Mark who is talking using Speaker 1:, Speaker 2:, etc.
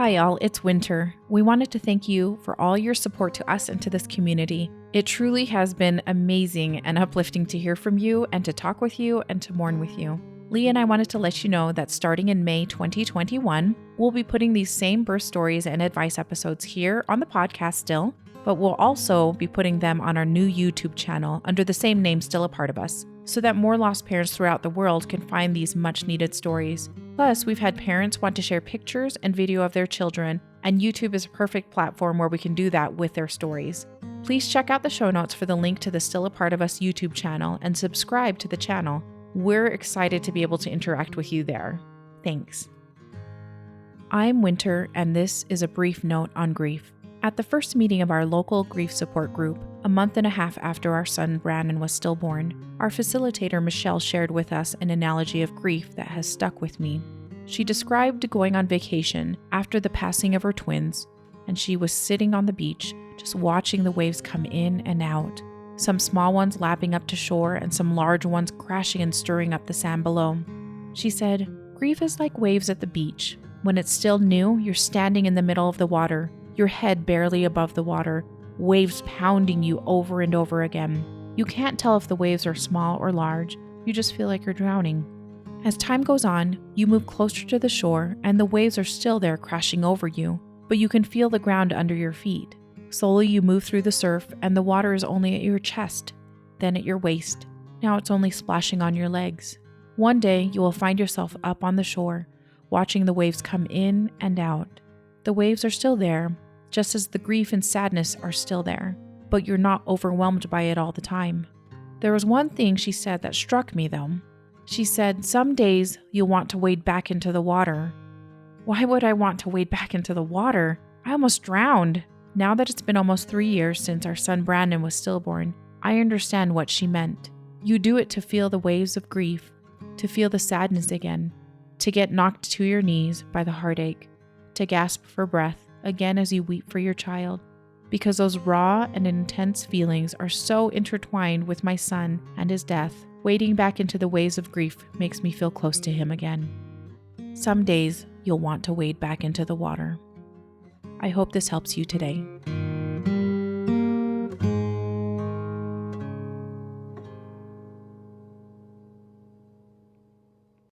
Speaker 1: Hi all, it's Winter. We wanted to thank you for all your support to us and to this community. It truly has been amazing and uplifting to hear from you and to talk with you and to mourn with you. Lee and I wanted to let you know that starting in May 2021, we'll be putting these same birth stories and advice episodes here on the podcast still, but we'll also be putting them on our new YouTube channel under the same name, Still a Part of Us, so that more lost parents throughout the world can find these much-needed stories. Plus, we've had parents want to share pictures and video of their children, and YouTube is a perfect platform where we can do that with their stories. Please check out the show notes for the link to the Still a Part of Us YouTube channel and subscribe to the channel. We're excited to be able to interact with you there. Thanks. I'm Winter, and this is a brief note on grief. At the first meeting of our local grief support group, a month and a half after our son Brandon was stillborn, our facilitator Michelle shared with us an analogy of grief that has stuck with me. She described going on vacation after the passing of her twins, and she was sitting on the beach, just watching the waves come in and out, some small ones lapping up to shore and some large ones crashing and stirring up the sand below. She said, "Grief is like waves at the beach. When it's still new, you're standing in the middle of the water, your head barely above the water, waves pounding you over and over again. You can't tell if the waves are small or large, you just feel like you're drowning. As time goes on, you move closer to the shore and the waves are still there crashing over you, but you can feel the ground under your feet. Slowly you move through the surf and the water is only at your chest, then at your waist. Now it's only splashing on your legs. One day you will find yourself up on the shore, watching the waves come in and out. The waves are still there, just as the grief and sadness are still there, but you're not overwhelmed by it all the time." There was one thing she said that struck me though. She said, "Some days you'll want to wade back into the water." Why would I want to wade back into the water? I almost drowned. Now that it's been almost 3 years since our son Brandon was stillborn, I understand what she meant. You do it to feel the waves of grief, to feel the sadness again, to get knocked to your knees by the heartache, to gasp for breath again as you weep for your child, because those raw and intense feelings are so intertwined with my son and his death. Wading back into the waves of grief makes me feel close to him again. Some days you'll want to wade back into the water. I hope this helps you today.